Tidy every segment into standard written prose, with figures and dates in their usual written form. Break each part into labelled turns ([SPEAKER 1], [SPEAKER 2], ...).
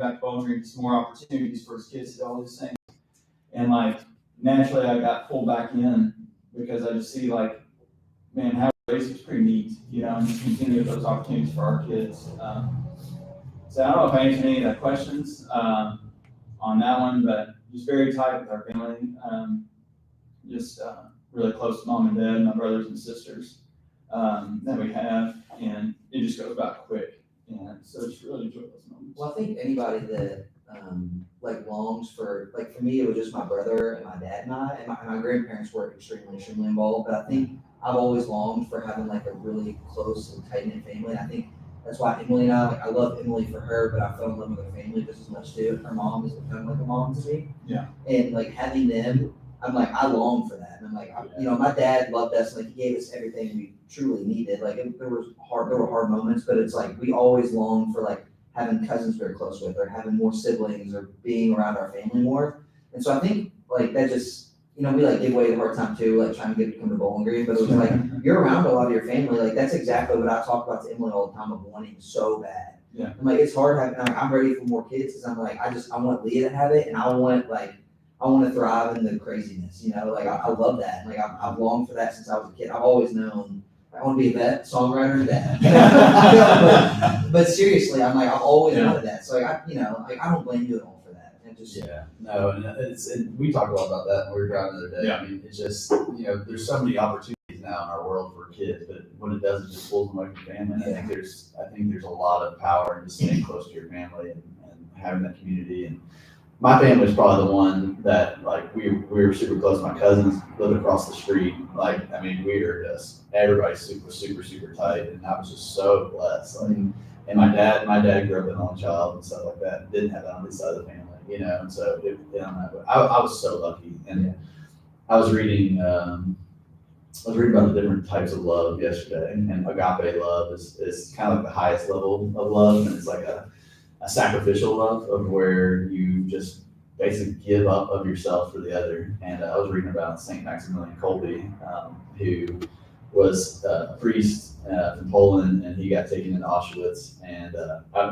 [SPEAKER 1] back to Bowling Green, some more opportunities for his kids to do all these things. And like naturally I got pulled back in because I just see like, man, how race is pretty neat, and just continue those opportunities for our kids. So I don't know if I answered any of the questions on that one, but just very tight with our family. Just really close to mom and dad, my brothers and sisters that we have, and it just goes by quick. And so just really enjoy those moments.
[SPEAKER 2] Well, I think anybody that like longs for, like for me, it was just my brother and my dad and I, and my grandparents were extremely involved, but I think I've always longed for having like a really close and tight-knit family. And I think that's why Emily and I, like, I love Emily for her, but I fell in love with her family just as much too. Her mom has become like a mom to me.
[SPEAKER 1] Yeah.
[SPEAKER 2] And like having them, I'm like, I long for that. And I'm like, my dad loved us. Like he gave us everything we truly needed. Like there were hard moments, but it's like, we always long for like having cousins we're close with, or having more siblings, or being around our family more. And so I think like that just, we like give way a hard time too, like trying to get to come to Bowling Green, but it was like, you're around a lot of your family. Like that's exactly what I talk about to Emily all the time of wanting so bad.
[SPEAKER 1] Yeah.
[SPEAKER 2] I'm like, it's hard having, I'm ready for more kids because I'm like, I want Leah to have it, and I want to thrive in the craziness, like I love that. Like I've longed for that since I was a kid. I've always known I want to be a vet, songwriter, dad. But seriously, I'm like, I've always wanted that. So like, I don't blame you at all for that. And just
[SPEAKER 3] no, and we talked a lot about that when we were driving the other day.
[SPEAKER 1] Yeah.
[SPEAKER 3] I mean, it's just there's so many opportunities now in our world for kids, but when it does, it just pulls them away from family. And I think there's a lot of power in just staying close to your family and having that community. And my family is probably the one that like we were super close. My cousins lived across the street. Like, I mean, we were just, everybody's super tight, and I was just so blessed. Like, and my dad grew up an only child and stuff like that. Didn't have that on his side of the family, And so I was so lucky. And I was reading about the different types of love yesterday, and agape love is kind of like the highest level of love, and it's like a sacrificial love of where you just basically give up of yourself for the other. And I was reading about St. Maximilian Kolbe, who was a priest from Poland, and he got taken into Auschwitz. And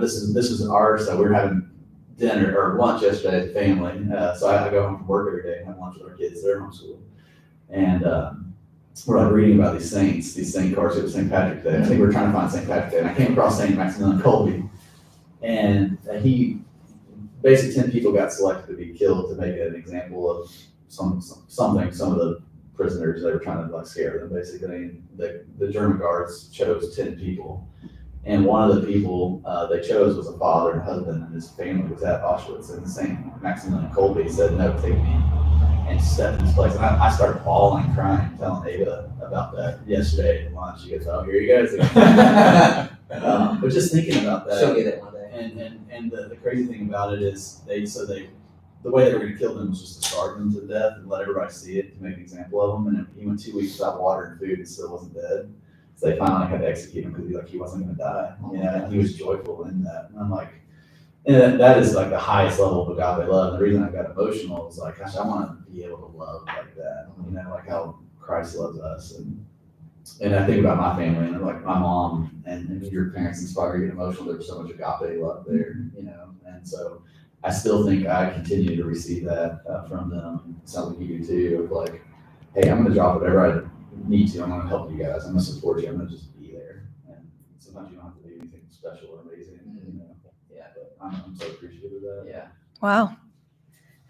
[SPEAKER 3] this was ours, so we were having dinner or lunch yesterday as a family. So I go home from work every day and have lunch with our kids. They're homeschooled. And we're like reading about these saint cards. It was St. Patrick's Day. I think we're trying to find St. Patrick's Day, and I came across St. Maximilian Kolbe. And he basically 10 people got selected to be killed to make an example of some of the prisoners. They were trying to like scare them basically. The German guards chose 10 people, and one of the people they chose was a father and husband, and his family was at Auschwitz. And St. Maximilian Kolbe said, "No, take me," and stepped in his place. And I started bawling, crying, telling Ava about that yesterday at lunch. She goes, "Oh, here you go." But just thinking about that.
[SPEAKER 2] She'll get it one day.
[SPEAKER 3] And the crazy thing about it is the way they were going to kill them was just to starve them to death and let everybody see it to make an example of them. And he went 2 weeks without water and food and still wasn't dead. So they finally had to execute him because he wasn't going to die. And he was joyful in that. And I'm like, and that is like the highest level of agape love. And the reason I got emotional was like, gosh, I want to be able to love like that. Like how Christ loves us. And I think about my family, and like my mom and your parents inspire you to get emotional. There was so much agape love there, and so I still think I continue to receive that from them. It sounds like you do too, of like, hey, I'm going to drop whatever I need to. I'm going to help you guys. I'm going to support you. I'm going to just be there. And sometimes you don't have to do anything special or amazing, but I'm so appreciative of that.
[SPEAKER 2] Yeah.
[SPEAKER 4] Wow.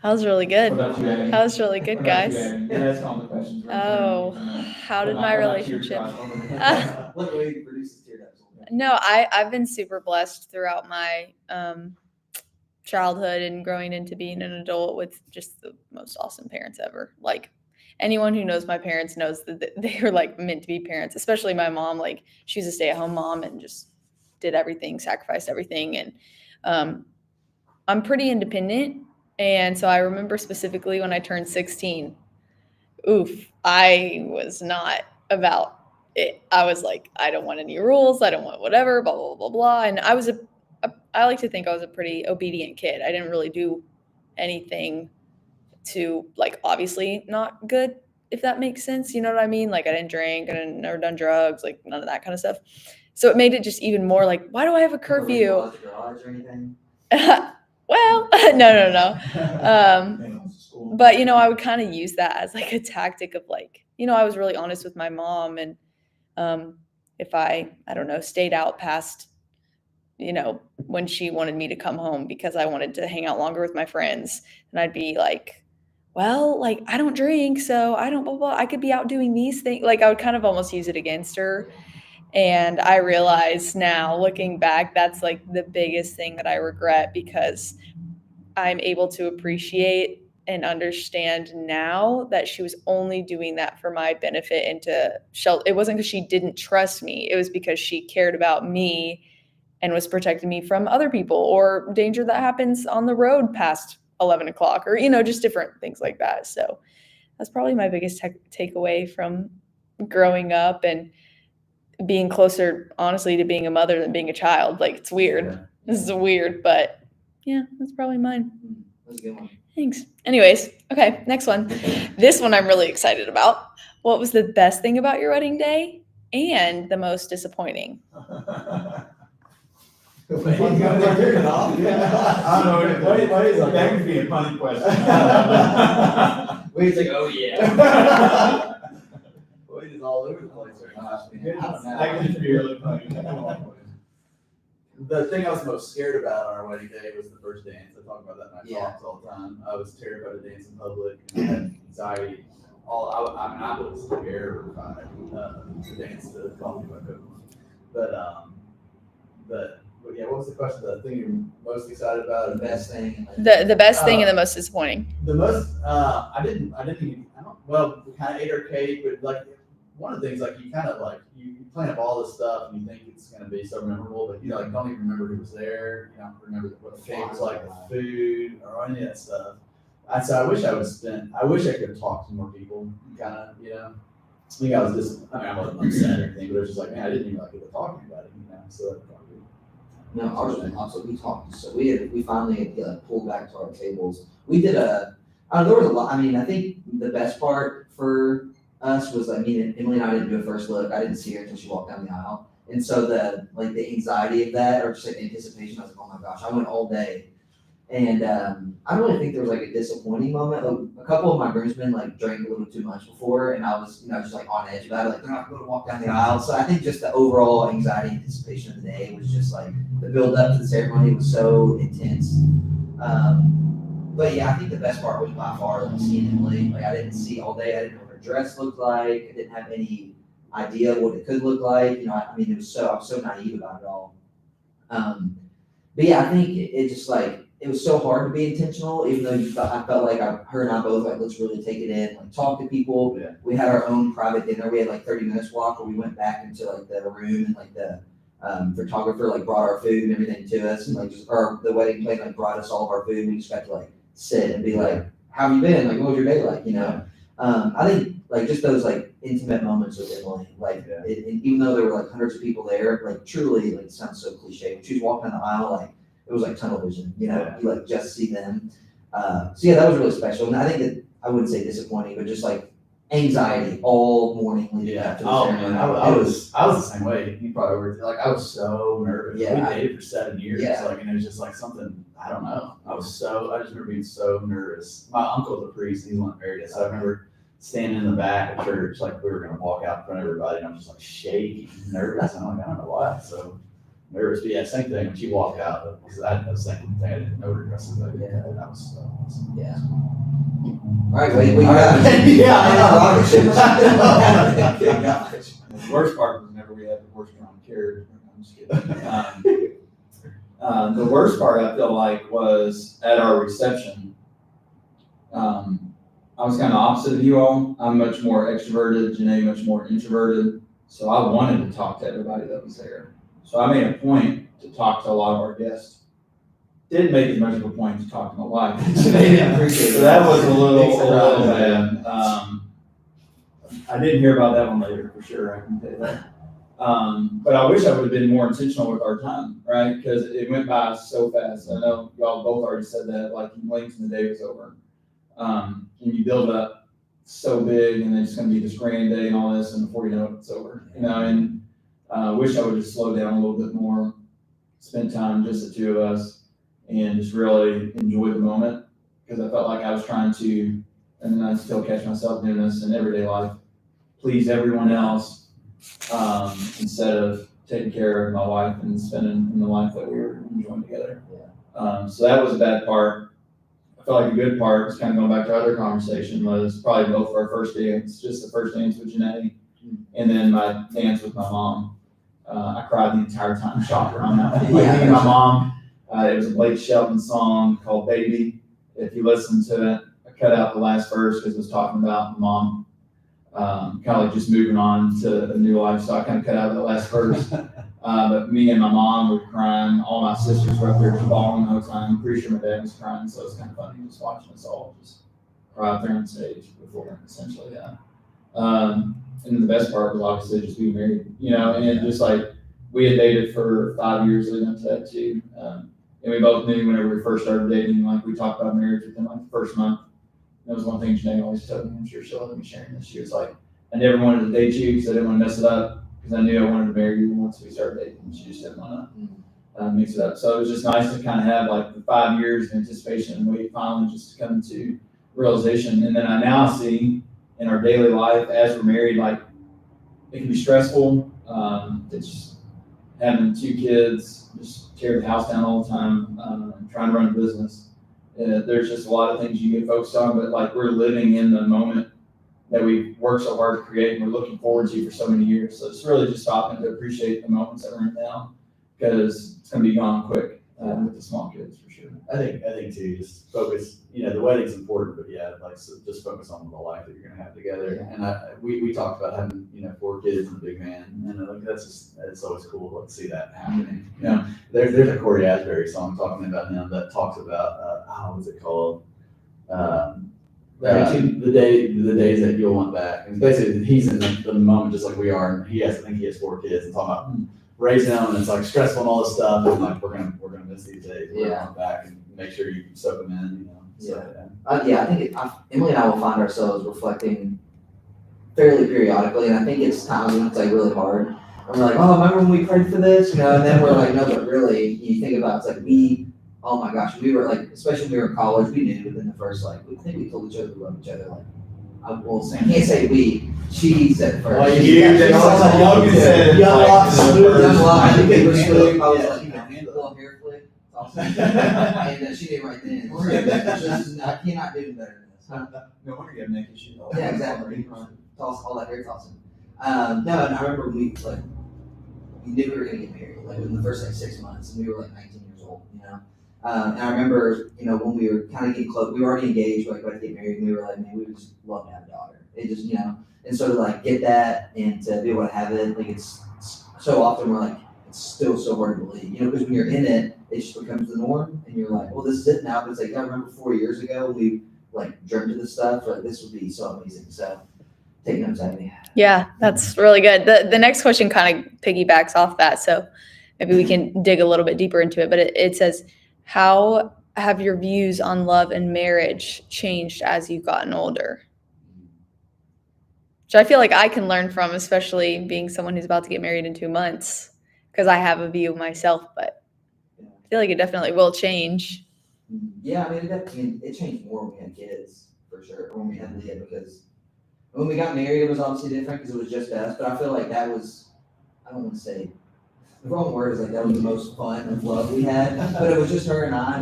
[SPEAKER 4] That was really good.
[SPEAKER 1] What about you, Amy?
[SPEAKER 4] That was really good,
[SPEAKER 1] What about
[SPEAKER 4] guys.
[SPEAKER 1] you, Amy? Yeah, that's all the questions.
[SPEAKER 4] Oh, how did my relationship?
[SPEAKER 2] Look, we produced tear ducts.
[SPEAKER 4] No, I've been super blessed throughout my childhood and growing into being an adult with just the most awesome parents ever. Like anyone who knows my parents knows that they were like meant to be parents, especially my mom. Like she was a stay-at-home mom and just did everything, sacrificed everything. And I'm pretty independent. And so I remember specifically when I turned 16, I was not about it. I was like, I don't want any rules. I don't want whatever, blah, blah, blah, blah. And I like to think I was a pretty obedient kid. I didn't really do anything to like, obviously not good, if that makes sense. You know what I mean? Like I didn't drink, never done drugs, like none of that kind of stuff. So it made it just even more like, why do I have a curfew?
[SPEAKER 2] Garage or anything?
[SPEAKER 4] No.
[SPEAKER 1] Man, it's school.
[SPEAKER 4] But I would kind of use that as like a tactic of like, I was really honest with my mom, and if I don't know, stayed out past, when she wanted me to come home because I wanted to hang out longer with my friends, and I'd be like, well, like I don't drink, so I don't blah blah. I could be out doing these things. Like I would kind of almost use it against her. And I realize now, looking back, that's like the biggest thing that I regret, because I'm able to appreciate and understand now that she was only doing that for my benefit and to shelter. It wasn't because she didn't trust me. It was because she cared about me and was protecting me from other people or danger that happens on the road past 11 o'clock or, just different things like that. So that's probably my biggest takeaway from growing up and being closer, honestly, to being a mother than being a child. Like, it's weird.
[SPEAKER 3] Yeah.
[SPEAKER 4] This is weird, but yeah, that's probably mine.
[SPEAKER 2] That's a good one.
[SPEAKER 4] Thanks. Anyways, okay, next one. This one I'm really excited about. What was the best thing about your wedding day and the most disappointing?
[SPEAKER 3] Wait, you got to turn it off?
[SPEAKER 1] I don't know. Wait, is like, that could be a funny question.
[SPEAKER 2] Wade's like, oh yeah.
[SPEAKER 3] Wade is all over the place right now.
[SPEAKER 1] That could be really funny.
[SPEAKER 3] The thing I was most scared about on our wedding day was the first dance. I talk about that in my
[SPEAKER 2] Yeah.
[SPEAKER 3] talks all the time. I was terrified to dance in public, and I had anxiety. I was terrified to dance to Call Me by Coco. But yeah, what was the question? The thing you're most excited about?
[SPEAKER 2] The best thing.
[SPEAKER 4] The best thing and the most disappointing.
[SPEAKER 3] The most, I didn't even, well, we kind of ate our cake, but like, one of the things, like, you kind of like, you plan up all this stuff and you think it's going to be so memorable, but like, don't even remember who was there. You don't remember what the cake was like, the food, or any of that stuff. So I wish I could have talked to more people, kind of, I think I was just, I wasn't upset or anything, but it was just like, man, I didn't even like get to talking about it, so that probably.
[SPEAKER 2] No, ours was also, we talked, so we finally pulled back to our tables. We did there was a lot, I think the best part for us was, Emily and I didn't do a first look. I didn't see her until she walked down the aisle. And so the anxiety of that, or just like anticipation, I was like, oh my gosh, I went all day. And I don't really think there was like a disappointing moment. Like, a couple of my groomsmen drank a little too much before, and I was, just on edge about it. Like, they're not going to walk down the aisle. So I think just the overall anxiety and anticipation of the day was just the build up to the ceremony was so intense. But yeah, I think the best part was by far seeing Emily. I didn't see all day. I didn't know what her dress looked like. I didn't have any idea what it could look like. I was so naive about it all. But yeah, I think it just it was so hard to be intentional, even though I felt like her and I both let's really take it in, talk to people.
[SPEAKER 3] Yeah.
[SPEAKER 2] We had our own private dinner. We had 30 minutes walk where we went back into the room, and the photographer brought our food and everything to us, and or the wedding planner brought us all of our food. We just got to sit and be like, how have you been? What was your day like? I think just those intimate moments with Emily, and even though there were hundreds of people there, truly it sounds so cliche. When she was walking down the aisle, it was tunnel vision. You just see them. So yeah, that was really special. And I think that I wouldn't say disappointing, but just anxiety all morning leading up to the ceremony.
[SPEAKER 3] Man, I was the same way. You probably were. I was so nervous.
[SPEAKER 2] Yeah.
[SPEAKER 3] We dated for 7 years.
[SPEAKER 2] Yeah.
[SPEAKER 3] And it was just something, I don't know. I just remember being so nervous. My uncle's a priest, he's not married yet. So I remember standing in the back of church, we were going to walk out in front of everybody, and I'm just shaking, nervous. And I'm I don't know why. So nervous. But yeah, same thing when she walked out, because I had the same thing. I didn't know her dress was like that. And I was so awesome.
[SPEAKER 2] Yeah. All right, wait, we got
[SPEAKER 1] The worst part was whenever we had the horse-drawn carriage. I'm just kidding. The worst part I feel was at our reception. I was kind of opposite of you all. I'm much more extroverted, Janae much more introverted. So I wanted to talk to everybody that was there. So I made a point to talk to a lot of our guests. Didn't make as much of a point to talk to my wife. They didn't appreciate it. So that was a little bad. I didn't hear about that one later for sure, I can tell you that. But I wish I would have been more intentional with our time, right? Because it went by so fast. I know y'all both already said that, you blinked and the day was over. And you build up so big, and then it's going to be this grand day and all this, and before you know it, it's over. And wish I would just slow down a little bit more, spend time just the two of us, and just really enjoy the moment, because I felt like I was trying to, and I still catch myself doing this in everyday life, please everyone else, instead of taking care of my wife and spending the life that we were enjoying together. So that was a bad part. I felt like a good part was kind of going back to our other conversation, was probably both of our first dance, just the first dance with Janae, and then my dance with my mom. I cried the entire time shopping around that. Like me and my mom, it was a Blake Shelton song called Baby. If you listen to it, I cut out the last verse because it was talking about my mom, kind of like just moving on to a new life. So I kind of cut out the last verse. But me and my mom were crying. All my sisters were up there just bawling the whole time. I'm pretty sure my dad was crying, so it was kind of funny just watching us all just cry up there on stage before, essentially, and then the best part was obviously just being married, and just like we had dated for 5 years leading up to that too. And we both knew whenever we first started dating, like we talked about marriage within like the first month. That was one thing Janae always told me. I'm sure she'll let me sharing this. She was like, I never wanted to date you because I didn't want to mess it up, because I knew I wanted to marry you once we started dating. And she just didn't want to mix it up. So it was just nice to kind of have like the 5 years of anticipation and wait finally just to come to realization. And then I now see in our daily life as we're married, like it can be stressful. It's just having 2 kids, just tear the house down all the time, trying to run a business. There's just a lot of things you get focused on, but like we're living in the moment that we've worked so hard to create and we're looking forward to for so many years. So it's really just stopping to appreciate the moments that we're in now, because it's going to be gone quick with the small kids for sure.
[SPEAKER 3] I think too, just focus, the wedding's important, but just focus on the life that you're going to have together. And we talked about having, 4 kids and a big man, and it's always cool to see that happening. There's a Corey Asbury song talking about him that talks about, what's it called? The days that you'll want back. And basically he's in the moment just like we are, and I think he has 4 kids, and talking about raising them, and it's like stressful and all this stuff, and like we're gonna miss these days. We're gonna want back and make sure you soak them in,
[SPEAKER 2] I think Emily and I will find ourselves reflecting fairly periodically, and I think it's times when it's like really hard. And we're like, oh, remember when we prayed for this? And then we're like, no, but really, you think about it's like oh my gosh, we were like, especially when we were in college, we knew within the first, we told each other we love each other. I can't say we, she said first.
[SPEAKER 1] Well, Logan said,
[SPEAKER 2] young lot, I think it was smooth. I was like, little hair flick. Awesome. And she did right then. I cannot do better than this.
[SPEAKER 1] No wonder you have neck issues.
[SPEAKER 2] Yeah, exactly. Toss all that hair tossing. No, and I remember we knew we were gonna get married, within the first 6 months, and we were 19 years old, and I remember, when we were kind of getting close, we were already engaged, about to get married, and we were like, man, we would just love to have a daughter. It just, and so to get that and to be able to have it, it's so often we're it's still so hard to believe, because when you're in it, it just becomes the norm, and you're like, well, this is it now. But it's I remember 4 years ago, we dreamt of this stuff, this would be so amazing. So take notes, Abby.
[SPEAKER 4] Yeah, that's really good. The next question kind of piggybacks off that, so maybe we can dig a little bit deeper into it. But it says, how have your views on love and marriage changed as you've gotten older? Which I feel like I can learn from, especially being someone who's about to get married in 2 months, because I have a view of myself, but I feel like it definitely will change.
[SPEAKER 2] Yeah, I mean, it changed more when we had kids, for sure, when we had Leah, because when we got married, it was obviously different because it was just us, but I feel like that was, I don't want to say, the wrong word is that was the most fun and love we had, but it was just her and I,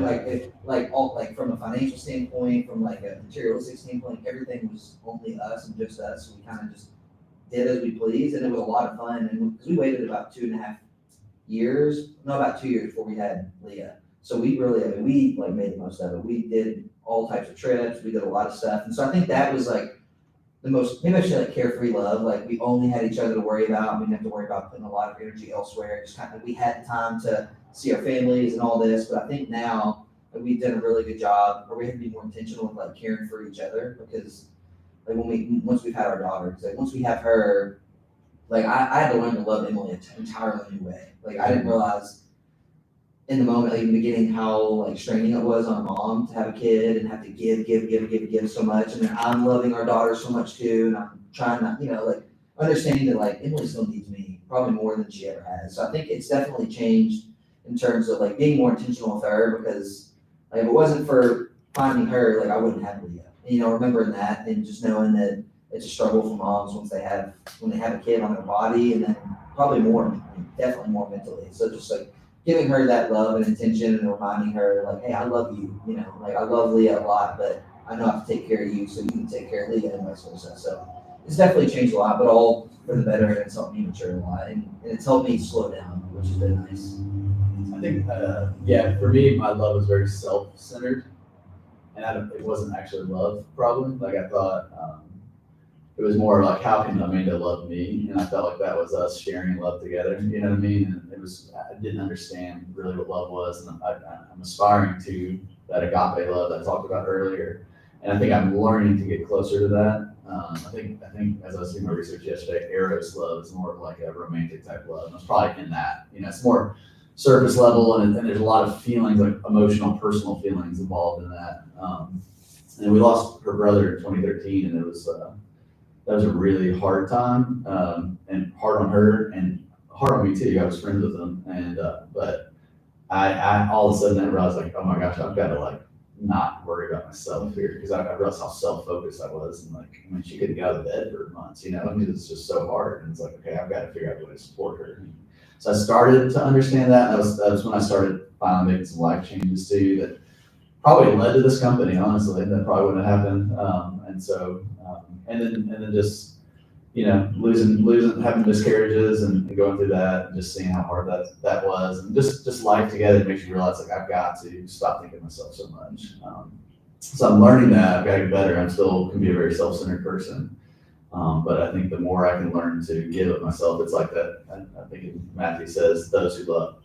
[SPEAKER 2] from a financial standpoint, from a materialistic standpoint, everything was only us and just us, so we kind of just did as we pleased, and it was a lot of fun, and because we waited about 2.5 years, about 2 years before we had Leah, so we really, we made the most of it. We did all types of trips, we did a lot of stuff, and so I think that was the most, maybe I should say carefree love. We only had each other to worry about. We didn't have to worry about putting a lot of energy elsewhere. Just kind of, we had time to see our families and all this. But I think now we've done a really good job, or we have to be more intentional with caring for each other, because once we've had our daughter, because once we have her, I had to learn to love Emily an entirely new way. I didn't realize in the moment, in the beginning, how straining it was on mom to have a kid and have to give so much, and then I'm loving our daughter so much too, and I'm trying to, understanding that Emily still needs me probably more than she ever has. So I think it's definitely changed in terms of like being more intentional with her, because like if it wasn't for finding her, like I wouldn't have Leah. And, you know, remembering that and just knowing that it's a struggle for moms when they have a kid on their body, and then probably more, definitely more mentally. So just like giving her that love and attention and reminding her like, hey, I love you, you know, like I love Leah a lot, but I know I have to take care of you so you can take care of Leah and vice versa. So it's definitely changed a lot, but all for the better, and it's helped me mature a lot, and it's helped me slow down, which has been nice.
[SPEAKER 3] I think, yeah, for me, my love was very self-centered, and it wasn't actually love, probably. Like I thought, it was more like, how can Amanda love me? And I felt like that was us sharing love together. You know what I mean? And I didn't understand really what love was, and I'm aspiring to that agape love that I talked about earlier. And I think I'm learning to get closer to that. I think as I was doing my research yesterday, Eros love is more of like a romantic type love. And it's probably in that, you know, it's more surface level, and there's a lot of feelings, like emotional, personal feelings involved in that. And we lost her brother in 2013, and it was that was a really hard time, and hard on her and hard on me too. I was friends with him, and but I all of a sudden I realized like, oh my gosh, I've got to like not worry about myself here, because I realized how self-focused I was, and like, I mean, she couldn't get out of bed for months, you know. I mean, it's just so hard, and it's like, okay, I've got to figure out a way to support her. So I started to understand that. That was when I started finally making some life changes too, that probably led to this company, honestly. That probably wouldn't have happened. And so, and then just, you know, having miscarriages and going through that, and just seeing how hard that was, and just life together makes you realize like, I've got to stop thinking of myself so much. So I'm learning that I've got to get better. I'm still can be a very self-centered person. But I think the more I can learn to give of myself, it's like that. I think Matthew says, those who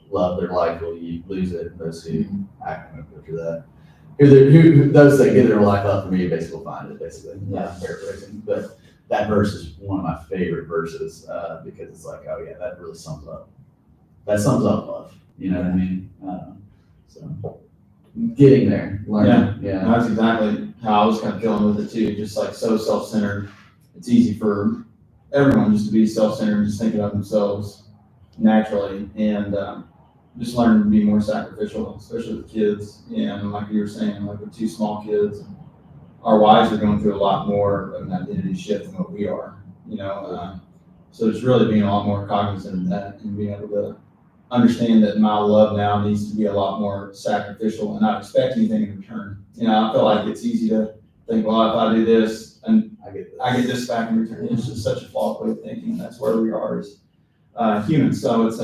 [SPEAKER 3] love their life will lose it. And those who act after that, those that give their life up for me basically will find it. Basically, yeah, I'm paraphrasing, but that verse is one of my favorite verses because it's like, oh yeah, that really sums up. That sums up love. You know what I mean? So getting there, learning. Yeah,
[SPEAKER 1] that's exactly how I was kind of feeling with it too. Just like so self-centered. It's easy for everyone just to be self-centered, just thinking of themselves naturally, and just learn to be more sacrificial, especially with kids. And like you were saying, like with two small kids, our wives are going through a lot more of an identity shift than what we are, you know. So it's really being a lot more cognizant of that, and being able to understand that my love now needs to be a lot more sacrificial and not expect anything in return. You know, I feel like it's easy to think, well, if I do this, and I get this back in return. It's just such a flawed way of thinking. That's where we are as humans. So it's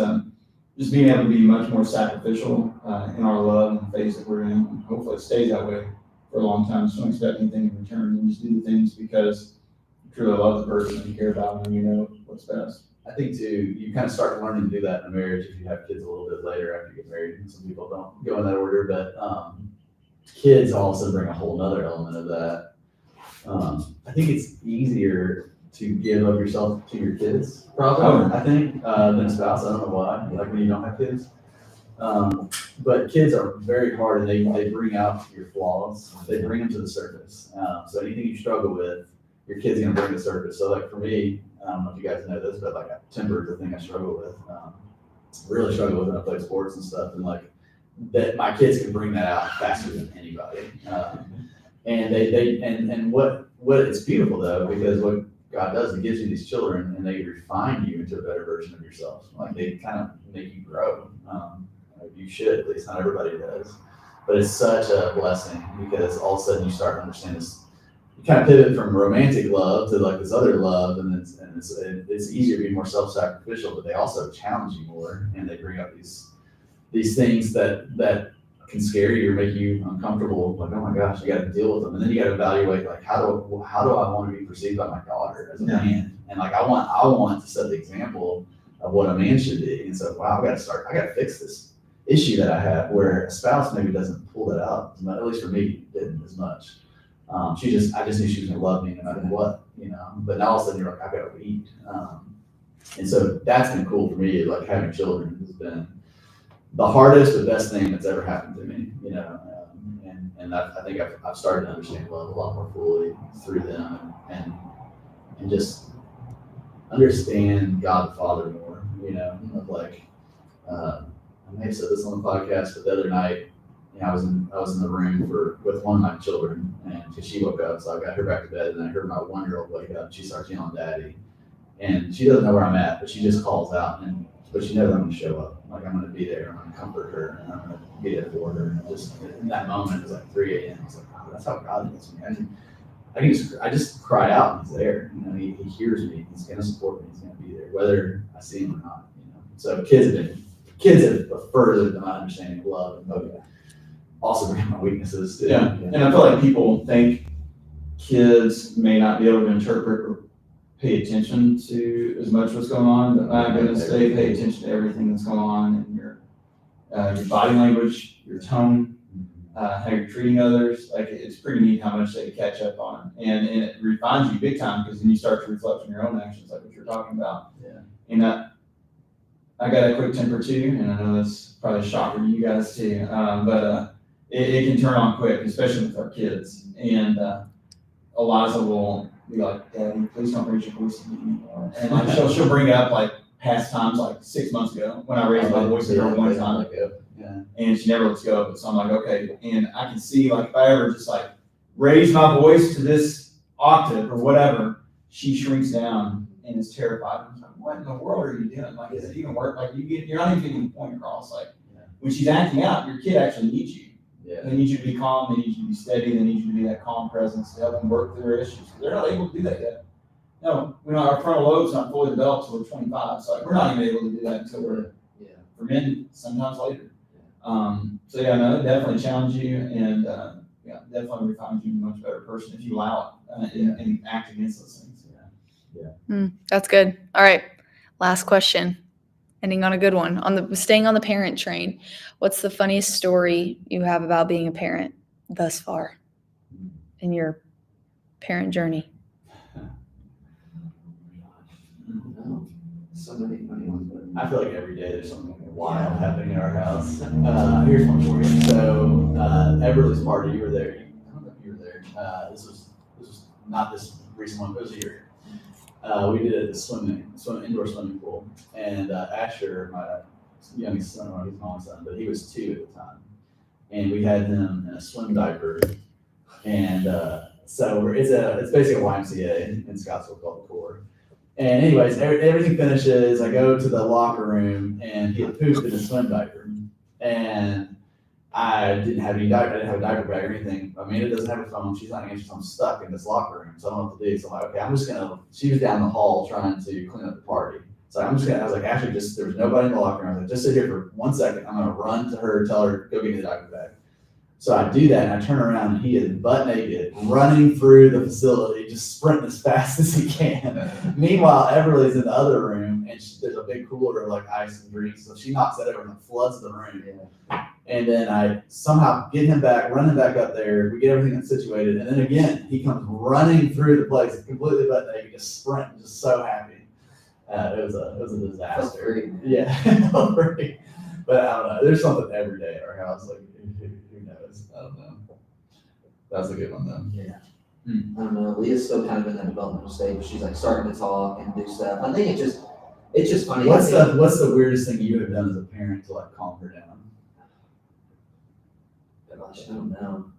[SPEAKER 1] just being able to be much more sacrificial in our love and the phase that we're in. And hopefully it stays that way for a long time. So don't expect anything in return. You just do the things because you truly love the person and you care about them and you know what's best.
[SPEAKER 3] I think too, you kind of start learning to do that in a marriage if you have kids a little bit later after you get married. Some people don't go in that order, but kids also bring a whole nother element of that. I think it's easier to give of yourself to your kids, probably, I think, than a spouse. I don't know why, like when you don't have kids. But kids are very hard, and they bring out your flaws. They bring them to the surface. So anything you struggle with, your kid's gonna bring to the surface. So like for me, I don't know if you guys know this, but like temper is the thing I struggle with. Really struggle with when I play sports and stuff, and like that my kids can bring that out faster than anybody. And what it's beautiful though, because what God does, He gives you these children, and they refine you into a better version of yourself. Like they kind of make you grow. You should, at least not everybody does, but it's such a blessing because all of a sudden you start to understand this. You kind of pivot from romantic love to like this other love, and it's easier to be more self-sacrificial, but they also challenge you more, and they bring up these things that can scare you or make you uncomfortable. Like, oh my gosh, you got to deal with them, and then you got to evaluate like how do I want to be perceived by my daughter as a man, and like I want to set the example of what a man should be, and so wow, I got to fix this issue that I have where a spouse maybe doesn't pull that out, at least for me, didn't as much. I just knew she was gonna love me no matter what, you know. But now all of a sudden you're like, I gotta eat, and so that's been cool for me. Like having children has been the hardest but best thing that's ever happened to me, you know. And I think I've started to understand love a lot more fully through them, and just understand God the Father more, you know, of like I may have said this on the podcast, but the other night, I was in the room with one of my children, and she woke up, so I got her back to bed, and I heard my 1-year-old wake up, and she starts yelling, "Daddy," and she doesn't know where I'm at, but she just calls out, but she knows I'm going to show up. Like, I'm going to be there, I'm going to comfort her, and I'm going to be there for her. And just in that moment, it was like 3 a.m. I was like, oh, that's how God is. I just cry out, and he's there. He hears me. He's going to support me. He's going to be there, whether I see him or not. So kids have furthered my understanding of love, and also bring my weaknesses too.
[SPEAKER 1] Yeah, and I feel like people think kids may not be able to interpret or pay attention to as much what's going on, but my goodness, they pay attention to everything that's going on, and your body language, your tone, how you're treating others. Like, it's pretty neat how much they catch up on, and it refines you big time, because then you start to reflect on your own actions, like what you're talking about.
[SPEAKER 3] Yeah.
[SPEAKER 1] And I got a quick temper too, and I know that's probably a shocker to you guys too, but it can turn on quick, especially with our kids. And Eliza will be like, "Daddy, please don't raise your voice at me anymore." And like she'll bring up like past times, like 6 months ago when I raised my voice at her one time, and she never lets go of it. So I'm like, okay. And I can see, like, if I ever just like raise my voice to this octave or whatever, she shrinks down and is terrified. I'm like, what in the world are you doing? Like, does it even work? Like, you're not even getting the point across. Like, when she's acting out, your kid actually needs you.
[SPEAKER 3] Yeah.
[SPEAKER 1] They need you to be calm. They need you to be steady. They need you to be that calm presence to help them work through their issues. They're not able to do that yet. No, our frontal lobe's not fully developed until we're 25. So like, we're not even able to do that until we're, for men, sometimes later. So yeah, no, it definitely challenge you, and definitely refines you into a much better person if you allow it and act against those things.
[SPEAKER 4] That's good. All right. Last question. Ending on a good one. Staying on the parent train. What's the funniest story you have about being a parent thus far in your parent journey?
[SPEAKER 2] So many funny ones, but
[SPEAKER 3] I feel like every day there's something wild happening in our house. Here's one for you. So, Everly's party, you were there. I don't know if you were there. This was not this recent one, but it was a year. We did it at the indoor swimming pool, and Asher, my youngest son, or his mom's son, but he was 2 at the time, and we had him in a swim diaper, and so it's basically a YMCA in Scottsville called the Core. And anyways, everything finishes. I go to the locker room, and he had pooped in a swim diaper, and I didn't have any diaper. I didn't have a diaper bag or anything. Amanda doesn't have her phone. She's not answering. So I'm stuck in this locker room. So I don't know what to do. So I'm like, okay, she was down the hall trying to clean up the party. So I was like, actually, there was nobody in the locker room. I was like, just sit here for 1 second. I'm going to run to her, tell her, go get me the diaper bag. So I do that, and I turn around, and he is butt naked, running through the facility, just sprinting as fast as he can. Meanwhile, Everly's in the other room, and there's a big cooler of like ice and drinks. So she knocks that over and floods the room. And then I somehow get him back, run him back up there. We get everything situated. And then again, he comes running through the place, completely butt naked, just sprinting, just so happy. It was a disaster. Yeah. But I don't know. There's something every day at our house. Like, who knows? I don't know. That's a good one, though.
[SPEAKER 2] yeah. I don't know. Leah's still kind of in that developmental stage. She's like starting to talk and do stuff. I think it's just funny.
[SPEAKER 3] What's the weirdest thing you have done as a parent to like calm her down?
[SPEAKER 2] Gosh, I don't know.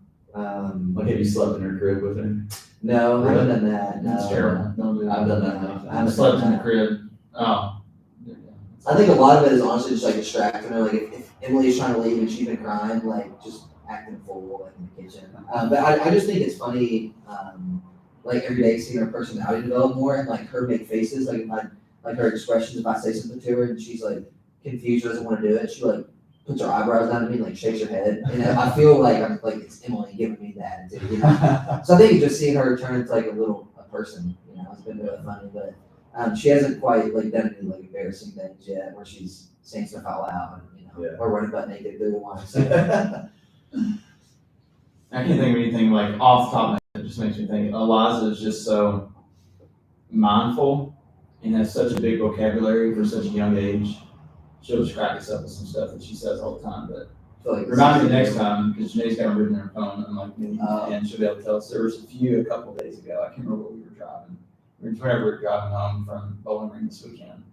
[SPEAKER 3] Like, have you slept in her crib with her?
[SPEAKER 2] No, I haven't done that. No.
[SPEAKER 1] It's terrible. Don't do that.
[SPEAKER 3] I've done that many times.
[SPEAKER 1] I slept in the crib. Oh.
[SPEAKER 2] I think a lot of it is honestly just like distracting her. Like if Emily's trying to leave and she's been crying, like just acting full like in the kitchen. But I just think it's funny, like every day seeing her personality develop more and like her make faces. Like if I like her expressions, if I say something to her and she's like confused, doesn't want to do it, she like puts her eyebrows down at me, and, like shakes her head, and I feel like I'm like it's Emily giving me that attitude. You know? So I think just seeing her turn into like a person, you know, it's been really funny. But she hasn't quite like done any like embarrassing things yet, where she's saying stuff out loud, you know, or running butt naked through the wine. So,
[SPEAKER 1] I can't think of anything like off the top of my head. It just makes me think. Eliza is just so mindful and has such a big vocabulary for such a young age. She'll just crack us up with some stuff that she says all the time. But
[SPEAKER 2] I feel like
[SPEAKER 1] remind me next time, because Janae's got them written in her phone, unlike me, and she'll be able to tell us. There was a couple of days ago. I can't remember what we were driving. Whenever we were driving home from Bowling Green this weekend,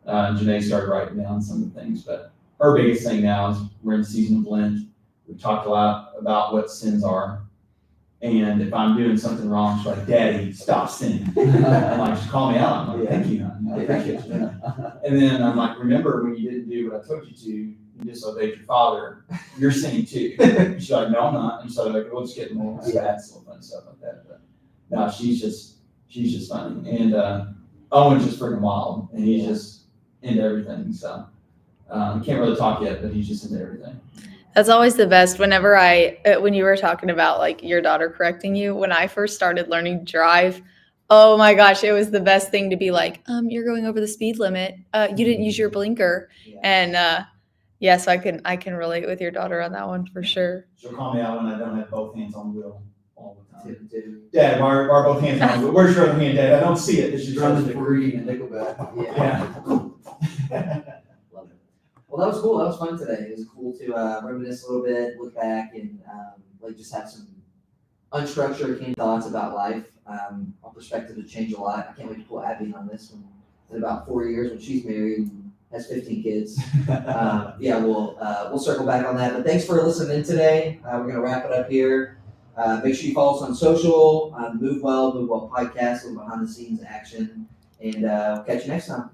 [SPEAKER 1] Janae started writing down some of the things. But her biggest thing now is we're in the season of Lent. We've talked a lot about what sins are. And if I'm doing something wrong, she's like, Daddy, stop sinning. I'm like, just call me out. I'm like, thank you, honey. I appreciate you. And then I'm like, remember when you didn't do what I told you to, you disobeyed your father, you're sinning too. And she's like, no, I'm not. And so like, we'll just get more stats and fun stuff like that. But no, she's just funny. And Owen's just freaking wild. And he's just into everything. So can't really talk yet, but he's just into everything.
[SPEAKER 4] That's always the best. Whenever when you were talking about like your daughter correcting you, when I first started learning to drive, oh my gosh, it was the best thing to be like, you're going over the speed limit. You didn't use your blinker.
[SPEAKER 2] Yeah.
[SPEAKER 4] And so I can relate with your daughter on that one for sure.
[SPEAKER 1] She'll call me out when I don't have both hands on the wheel all the time.
[SPEAKER 2] To
[SPEAKER 1] Dad, why are both hands on the wheel? Where's your other hand, Dad? I don't see it. It's just
[SPEAKER 3] Running free and Nickelback.
[SPEAKER 2] Yeah. Love it. Well, that was cool. That was fun today. It was cool to reminisce a little bit, look back, and like just have some unstructured keen thoughts about life. Our perspective has changed a lot. I can't wait to pull Abby on this one in about 4 years when she's married and has 15 kids. We'll circle back on that. But thanks for listening in today. We're gonna wrap it up here. Make sure you follow us on social, MuuvWell Podcast, a little behind the scenes action, and we'll catch you next time.